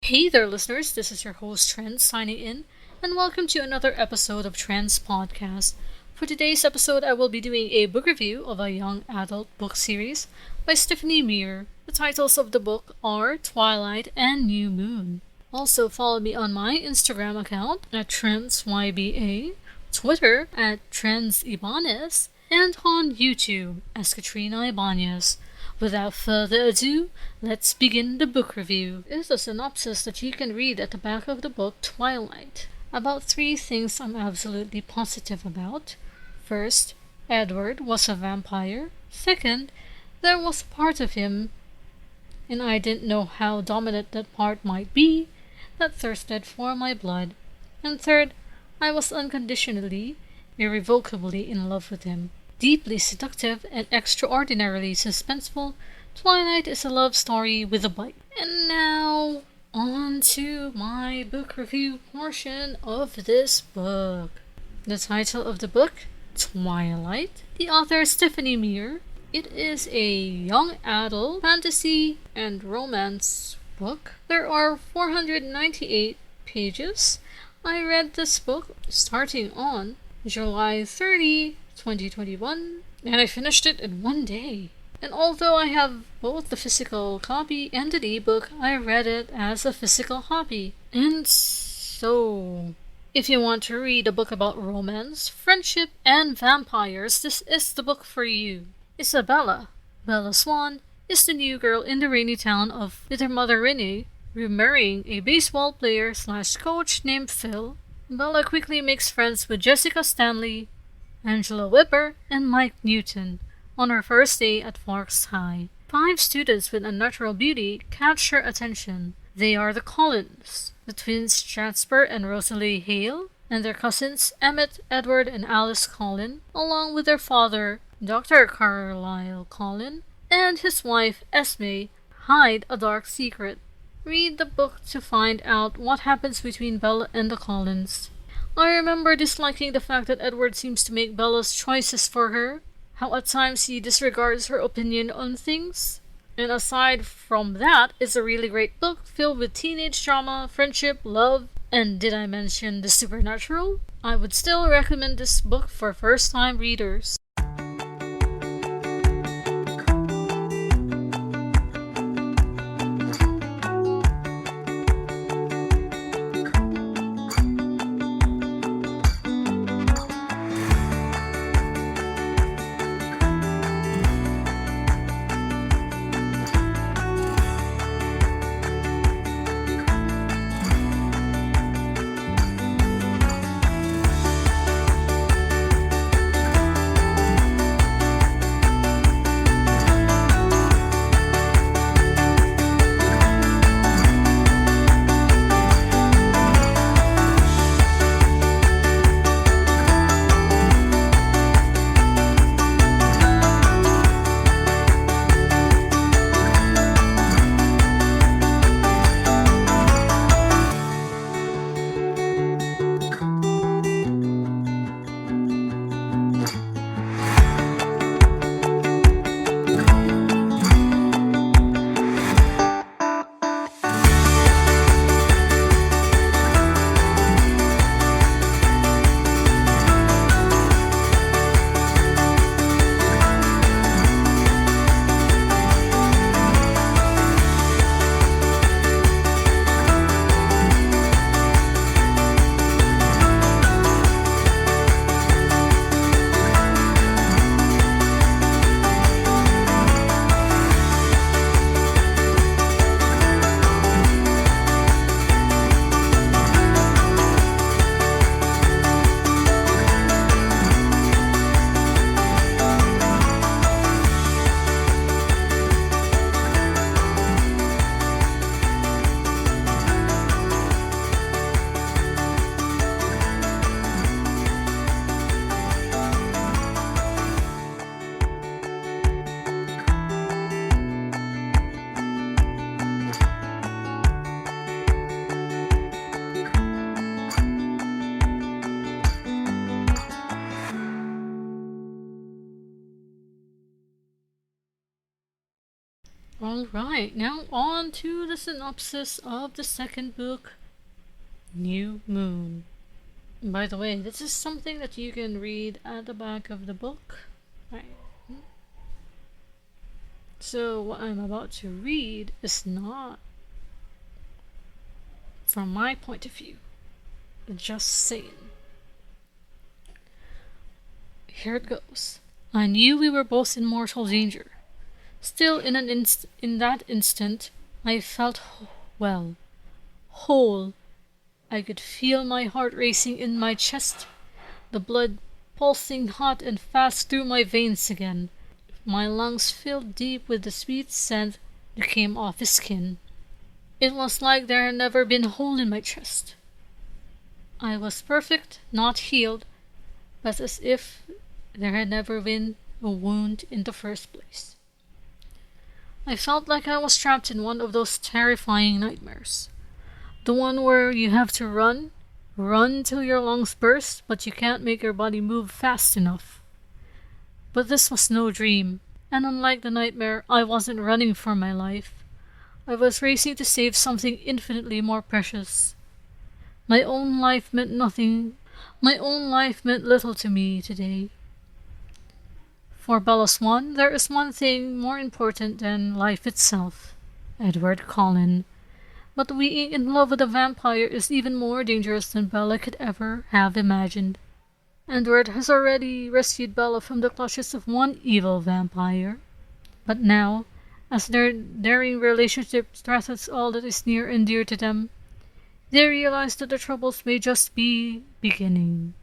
Hey there, listeners. This is your host, Trenz, signing in, and welcome to another episode of Trenz Podcast. For today's episode, I will be doing a book review of a young adult book series by Stephanie Meyer. The titles of the book are Twilight and Newmoon. Also, follow me on my Instagram account at TrenzYBA, Twitter at TrenzIbanez, and on YouTube as Katrina Ibanez. Without further ado, let's begin the book review. It is a synopsis that you can read at the back of the book Twilight. About 3 things I'm absolutely positive about. First, Edward was a vampire. Second, there was a part of him, and I didn't know how dominant that part might be, that thirsted for my blood. And third, I was unconditionally, irrevocably in love with him. Deeply seductive and extraordinarily suspenseful, Twilight is a love story with a bite. And now, on to my book review portion of this book. The title of the book, Twilight. The author, Stephanie Meyer. It is a young adult fantasy and romance book. There are 498 pages. I read this book starting on July 30, 2021, and I finished it in one day. And although I have both the physical copy and an ebook, I read it as a physical copy. And so, if you want to read a book about romance, friendship, and vampires, this is the book for you. Isabella, Bella Swan, is the new girl in the rainy town of with her mother Renee, remarrying a baseball player/coach named Phil. Bella quickly makes friends with Jessica Stanley, Angela Whipper, and Mike Newton on her first day at Forks High. 5 students with unnatural beauty catch her attention. They are the Collins, the twins Jasper and Rosalie Hale, and their cousins Emmett, Edward, and Alice Collin, along with their father, Dr. Carlisle Collin, and his wife Esme, hide a dark secret. Read the book to find out what happens between Bella and the Collins. I remember disliking the fact that Edward seems to make Bella's choices for her, how at times he disregards her opinion on things. And aside from that, it's a really great book filled with teenage drama, friendship, love, and did I mention the supernatural? I would still recommend this book for first-time readers. Alright, now on to the synopsis of the second book, Newmoon. By the way, this is something that you can read at the back of the book. Right. So what I'm about to read is not from my point of view. Just saying. Here it goes. I knew we were both in mortal danger. Still, in that instant, I felt whole. I could feel my heart racing in my chest, the blood pulsing hot and fast through my veins again. My lungs filled deep with the sweet scent that came off his skin. It was like there had never been a hole in my chest. I was perfect, not healed, but as if there had never been a wound in the first place. I felt like I was trapped in one of those terrifying nightmares. The one where you have to run till your lungs burst, but you can't make your body move fast enough. But this was no dream, and unlike the nightmare, I wasn't running for my life. I was racing to save something infinitely more precious. My own life meant nothing. My own life meant little to me today. For Bella Swan, there is one thing more important than life itself. Edward Cullen. But being in love with a vampire is even more dangerous than Bella could ever have imagined. Edward has already rescued Bella from the clutches of one evil vampire. But now, as their daring relationship threatens all that is near and dear to them, they realize that the troubles may just be beginning.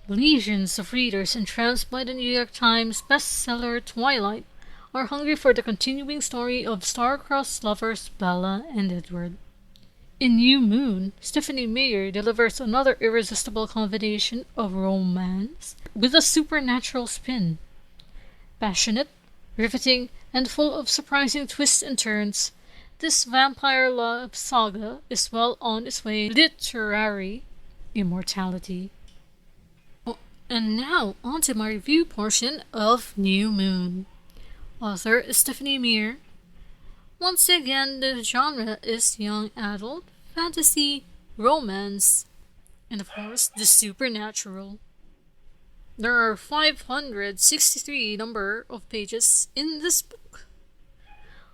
Legions of readers entranced by the New York Times bestseller Twilight are hungry for the continuing story of star-crossed lovers Bella and Edward. In Newmoon, Stephanie Meyer delivers another irresistible combination of romance with a supernatural spin. Passionate, riveting, and full of surprising twists and turns, this vampire love saga is well on its way to literary immortality. And now, on to my review portion of Newmoon. Author is Stephanie Meyer. Once again, the genre is young adult, fantasy, romance, and of course, the supernatural. There are 563 number of pages in this book.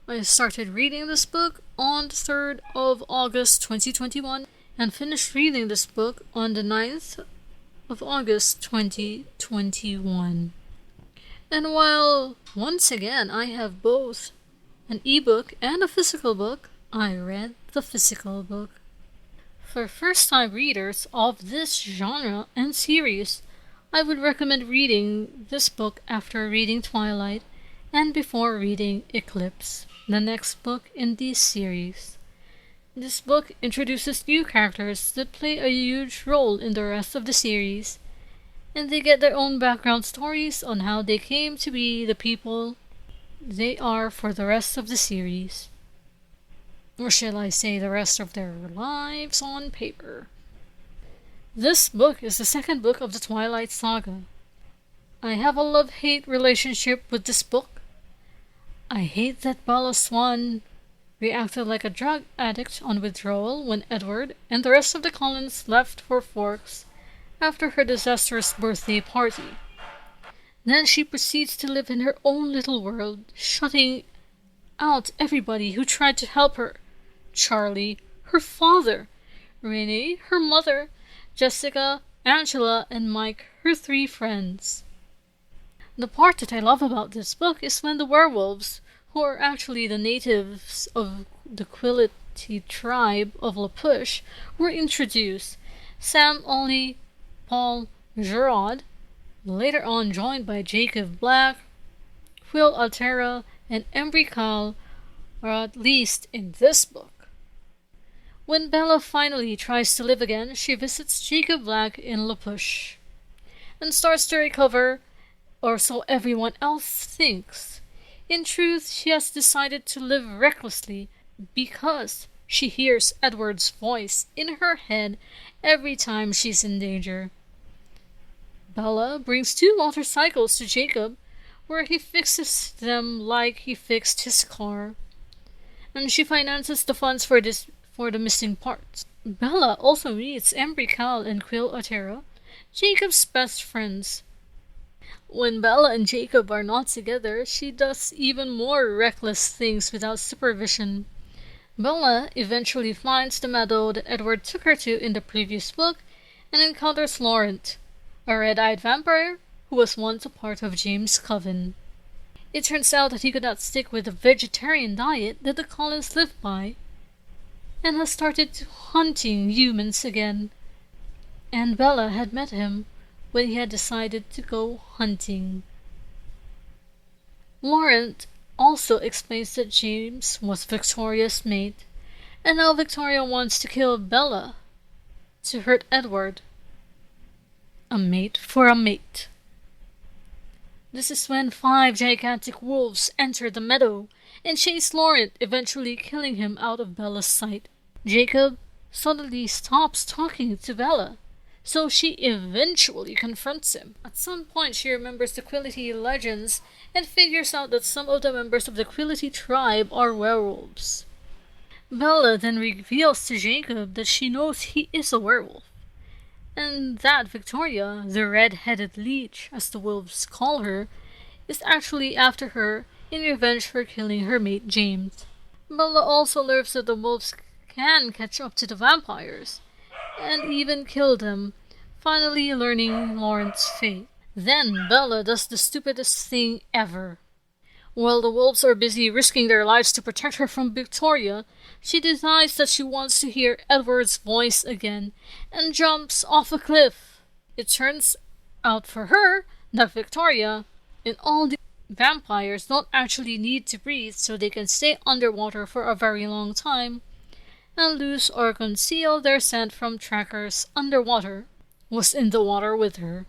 I started reading this book on the 3rd of August 2021 and finished reading this book on the 9th of August 2021. And while once again I have both an ebook and a physical book, I read the physical book. For first-time readers of this genre and series, I would recommend reading this book after reading Twilight and before reading Eclipse, the next book in this series. This book introduces new characters that play a huge role in the rest of the series, and they get their own background stories on how they came to be the people they are for the rest of the series. Or shall I say the rest of their lives on paper. This book is the second book of the Twilight saga. I have a love-hate relationship with this book. I hate that Bella Swan reacted like a drug addict on withdrawal when Edward and the rest of the Cullens left for Forks after her disastrous birthday party. Then she proceeds to live in her own little world, shutting out everybody who tried to help her. Charlie, her father, Renee, her mother, Jessica, Angela, and Mike, her 3 friends. The part that I love about this book is when the werewolves, who are actually the natives of the Quillity tribe of La Push, were introduced. Sam Olney, Paul Gerard, later on joined by Jacob Black, Will Altera, and Embry Cal, are at least in this book. When Bella finally tries to live again, she visits Jacob Black in La Push and starts to recover, or so everyone else thinks. In truth, she has decided to live recklessly because she hears Edward's voice in her head every time she's in danger. Bella brings 2 motorcycles to Jacob, where he fixes them like he fixed his car. and she finances the funds for the missing parts. Bella also meets Embry Cal and Quill Otero, Jacob's best friends. When Bella and Jacob are not together, she does even more reckless things without supervision. Bella eventually finds the meadow that Edward took her to in the previous book and encounters Laurent, a red-eyed vampire who was once a part of James' coven. It turns out that he could not stick with the vegetarian diet that the Collins lived by, and has started hunting humans again. And Bella had met him when he had decided to go hunting. Laurent also explains that James was Victoria's mate, and now Victoria wants to kill Bella to hurt Edward. A mate for a mate. This is when 5 gigantic wolves enter the meadow and chase Laurent, eventually killing him out of Bella's sight. Jacob suddenly stops talking to Bella, so she eventually confronts him. At some point, she remembers the Quillity legends and figures out that some of the members of the Quillity tribe are werewolves. Bella then reveals to Jacob that she knows he is a werewolf, and that Victoria, the red-headed leech, as the wolves call her, is actually after her in revenge for killing her mate James. Bella also learns that the wolves can catch up to the vampires, and even kill them, finally learning Laurent's fate. Then Bella does the stupidest thing ever. While the wolves are busy risking their lives to protect her from Victoria, she decides that she wants to hear Edward's voice again and jumps off a cliff. It turns out for her that Victoria and all the vampires don't actually need to breathe, so they can stay underwater for a very long time and lose or conceal their scent from trackers underwater, was in the water with her.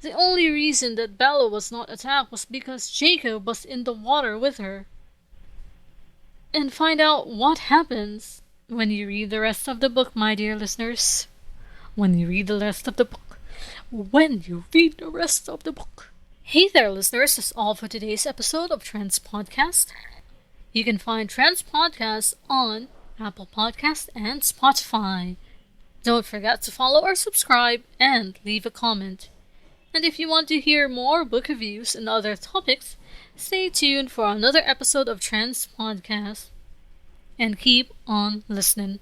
The only reason that Bella was not attacked was because Jacob was in the water with her. And find out what happens when you read the rest of the book, my dear listeners. When you read the rest of the book. Hey there, listeners. That's all for today's episode of Trenz Podcast. You can find Trenz Podcast on Apple Podcast and Spotify. Don't forget to follow or subscribe and leave a comment. And if you want to hear more book reviews and other topics, stay tuned for another episode of Trenz Podcast. And keep on listening.